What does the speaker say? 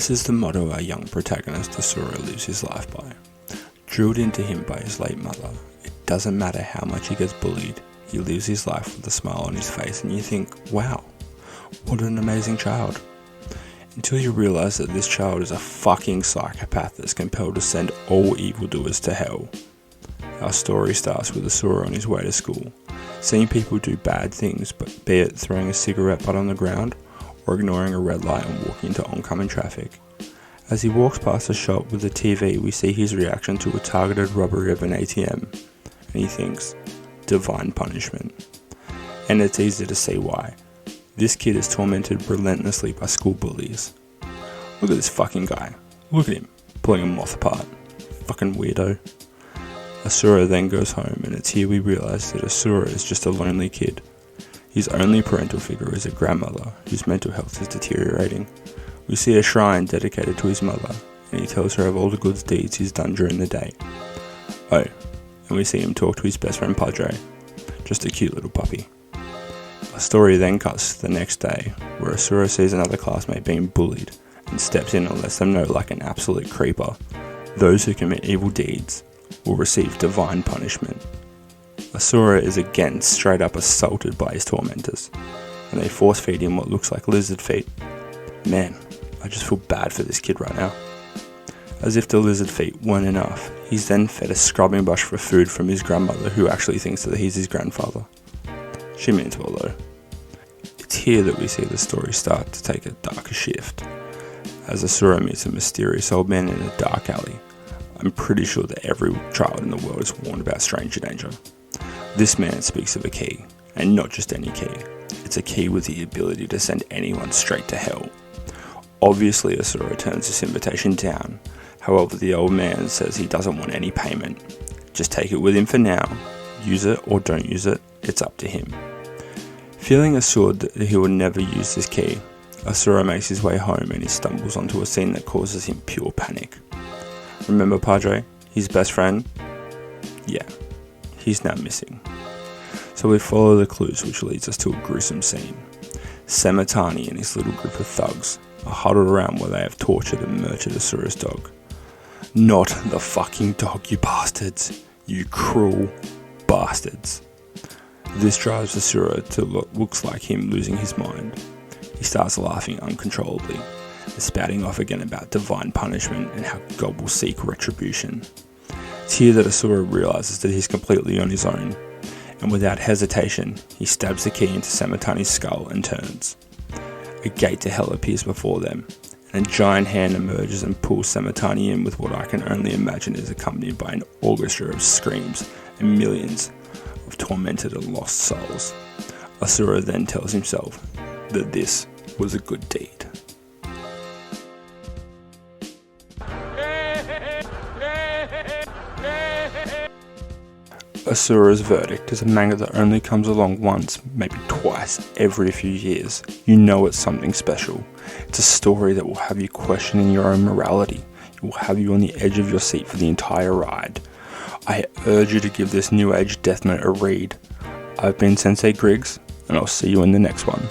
This is the motto our young protagonist Asura lives his life by. Drilled into him by his late mother, it doesn't matter how much he gets bullied, he lives his life with a smile on his face, and you think, wow, what an amazing child. Until you realise that this child is a fucking psychopath that's compelled to send all evildoers to hell. Our story starts with Asura on his way to school, seeing people do bad things, but be it throwing a cigarette butt on the ground, or ignoring a red light and walking into oncoming traffic. As he walks past a shop with a TV, we see his reaction to a targeted robbery of an ATM, and he thinks, divine punishment. And it's easy to see why. This kid is tormented relentlessly by school bullies. Look at this fucking guy. Look at him, pulling a moth apart. Fucking weirdo. Asura then goes home, and it's here we realise that Asura is just a lonely kid. His only parental figure is a grandmother, whose mental health is deteriorating. We see a shrine dedicated to his mother, and he tells her of all the good deeds he's done during the day. Oh, and we see him talk to his best friend Padre, just a cute little puppy. Our story then cuts to the next day, where Asura sees another classmate being bullied, and steps in and lets them know like an absolute creeper, those who commit evil deeds will receive divine punishment. Asura is again straight up assaulted by his tormentors, and they force feed him what looks like lizard feet. Man, I just feel bad for this kid right now. As if the lizard feet weren't enough, he's then fed a scrubbing brush for food from his grandmother, who actually thinks that he's his grandfather. She means well though. It's here that we see the story start to take a darker shift, as Asura meets a mysterious old man in a dark alley. I'm pretty sure that every child in the world is warned about stranger danger. This man speaks of a key, and not just any key. It's a key with the ability to send anyone straight to hell. Obviously Asura turns this invitation down, however the old man says he doesn't want any payment. Just take it with him for now, use it or don't use it, it's up to him. Feeling assured that he will never use this key, Asura makes his way home and he stumbles onto a scene that causes him pure panic. Remember Padre, his best friend? Yeah, he's now missing. So we follow the clues, which leads us to a gruesome scene. Sematani and his little group of thugs are huddled around where they have tortured and murdered Asura's dog. Not the fucking dog, you bastards. You cruel bastards. This drives Asura to what looks like him losing his mind. He starts laughing uncontrollably, and spouting off again about divine punishment and how God will seek retribution. It's here that Asura realises that he's completely on his own, and without hesitation, he stabs the key into Sematani's skull and turns. A gate to hell appears before them, and a giant hand emerges and pulls Sematani in with what I can only imagine is accompanied by an orchestra of screams and millions of tormented and lost souls. Asura then tells himself that this was a good deed. Asura's Verdict is a manga that only comes along once, maybe twice, every few years. You know it's something special. It's a story that will have you questioning your own morality. It will have you on the edge of your seat for the entire ride. I urge you to give this new age death note a read. I've been Sensei Griggs, and I'll see you in the next one.